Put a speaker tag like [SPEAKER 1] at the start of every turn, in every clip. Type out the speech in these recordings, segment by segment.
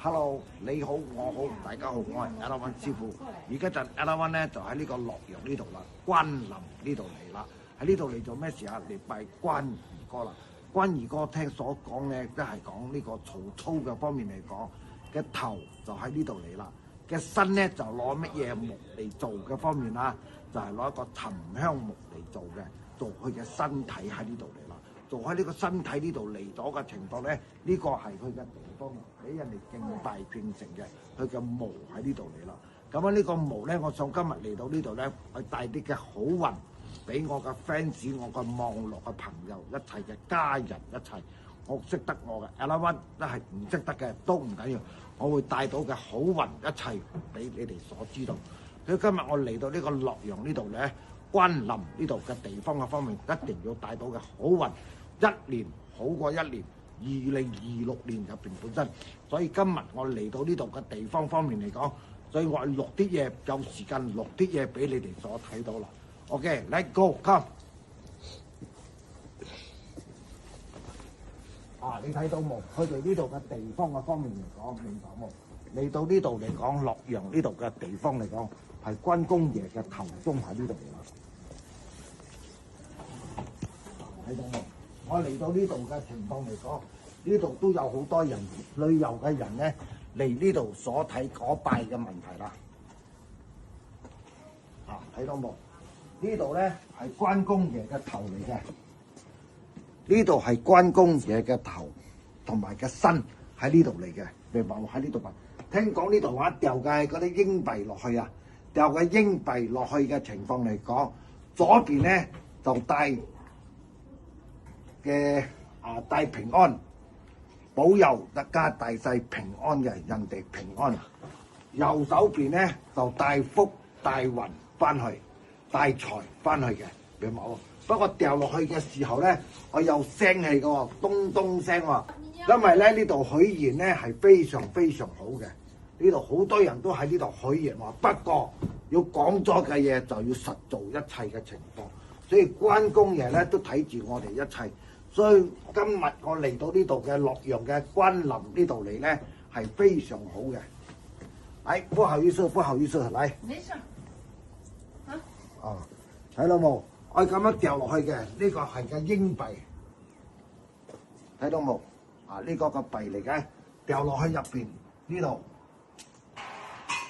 [SPEAKER 1] Hello，你好，我好，大家好，我係 Elawan 師傅。而家就 Elawan 咧就喺呢個洛陽呢度啦，關林呢度嚟啦。喺呢度嚟做咩事啊？嚟拜關二哥啦。關二哥聽所講咧，都係講呢個曹操嘅方面嚟講嘅頭就喺呢度嚟啦。嘅身咧就攞乜嘢木嚟做嘅方面啦，就係攞一個沉香木嚟做嘅，做佢嘅身體喺呢度嚟啦。做喺呢個身體呢度嚟咗嘅情況咧，呢個係佢嘅地方俾人哋敬拜變成嘅，佢嘅墓喺呢度嚟啦。咁啊呢個墓咧，我想今日嚟到呢度咧，去帶啲嘅好運俾我嘅 fans、我嘅網絡嘅朋友、一切嘅家人一齊。我識得我嘅 Elawan 都係唔識得嘅都唔緊要，我會帶到嘅好運一齊俾你哋所知道。所以今日我嚟到呢個洛陽呢度咧，關林呢度嘅地方嘅方面，一定要帶到嘅好運，一年好過一年。2026年入邊本身，所以今日我嚟到呢度嘅地方方面嚟講，所以我錄啲嘢，有時間錄啲嘢俾你哋所睇到啦。OK，let's go，come。你睇到冇？佢哋呢度嘅地方嘅方面嚟講，明白冇？嚟到呢度嚟講，洛陽呢度嘅地方嚟講，係關公爺嘅頭宗喺呢度嚟啦。睇到冇？我嚟到呢度嘅情況嚟講，呢度都有好多人旅遊嘅人咧嚟呢度所睇嗰拜嘅問題啦。睇到冇？呢度咧係關公爺嘅頭嚟嘅。呢度係關公爺嘅頭同埋嘅身喺呢度嚟嘅，明白喎？喺呢度啊！聽講呢度話掉嘅嗰啲英幣落去啊，掉嘅英幣落去嘅情況嚟講，左邊咧就帶嘅帶平安，保佑一家大細平安嘅，人哋平安。右手邊咧就帶福帶運翻去，帶財翻去嘅，明白喎？不過掉落去嘅時候咧，我有聲氣嘅喎，咚咚聲喎。因為咧呢度許願咧係非常非常好嘅，呢度好多人都喺呢度許願話，不過要講咗嘅嘢就要實做一切嘅情況，所以關公爺咧都睇住我哋一切。所以今日我嚟到呢度嘅洛陽嘅關林呢度嚟咧係非常好嘅。不好意思，不好意思，嚟。
[SPEAKER 2] 沒事。
[SPEAKER 1] 睇到冇？我咁樣掉落去嘅，呢個係嘅英幣，睇到冇？呢個個幣嚟嘅，掉落去入邊呢度，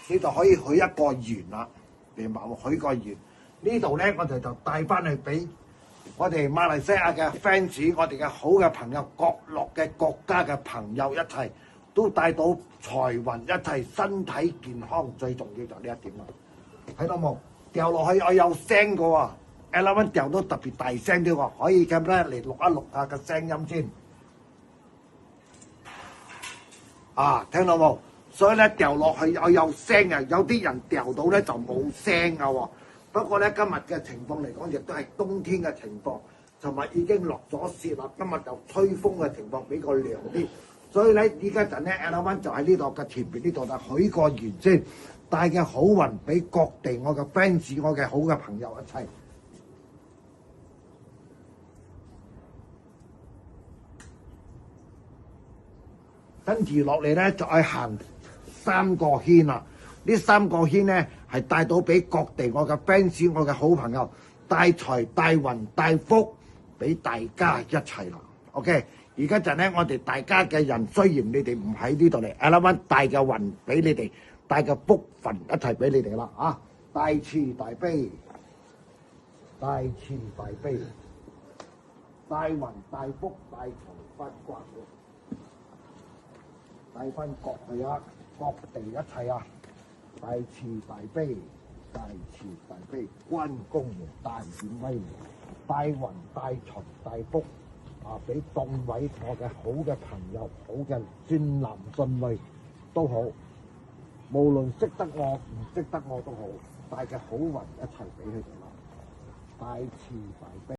[SPEAKER 1] 呢度可以許一個願啦，明白喎？許個願呢度咧，我哋就帶翻去俾我哋馬來西亞嘅 fans， 我哋嘅好嘅朋友，各落嘅國家嘅朋友一齊都帶到財運，一齊身體健康，最重要就呢一點啦。睇到冇？掉落去我有聲嘅喎。Elawan 掉到特別大聲啲喎，可以咁咧嚟錄一錄下個聲音先。聽到冇？所以咧掉落去我有聲嘅，有啲人掉到咧就冇聲嘅喎。不過咧今日嘅情況嚟講，亦都係冬天嘅情況，尋日已經落咗雪啦，今日就吹風嘅情況比較涼啲。所以咧依家陣咧 Elawan 就喺呢度嘅前邊呢度就許個願先，帶嘅好運俾各地我嘅 fans、我嘅好嘅朋友一齊。跟住落嚟咧，就係行3個圈啦。呢3個圈咧，係帶到俾各地我嘅 fans、我嘅好朋友，帶財、帶運、帶福俾大家一齊啦。OK， 而家陣咧，我哋大家嘅人，雖然你哋唔喺呢度嚟，Elawan 帶嘅運俾你哋，帶嘅福分一齊俾你哋啦。大慈大悲，大慈大悲，帶運帶福帶財發光。帶翻各地各地一齊大慈大悲，大慈大悲，關公爺大顯威，帶運帶財帶福俾眾位我嘅好嘅朋友、好嘅孫男孫女都好，無論識得我唔識得我都好，帶嘅好運一齊俾佢哋啦，大慈大悲。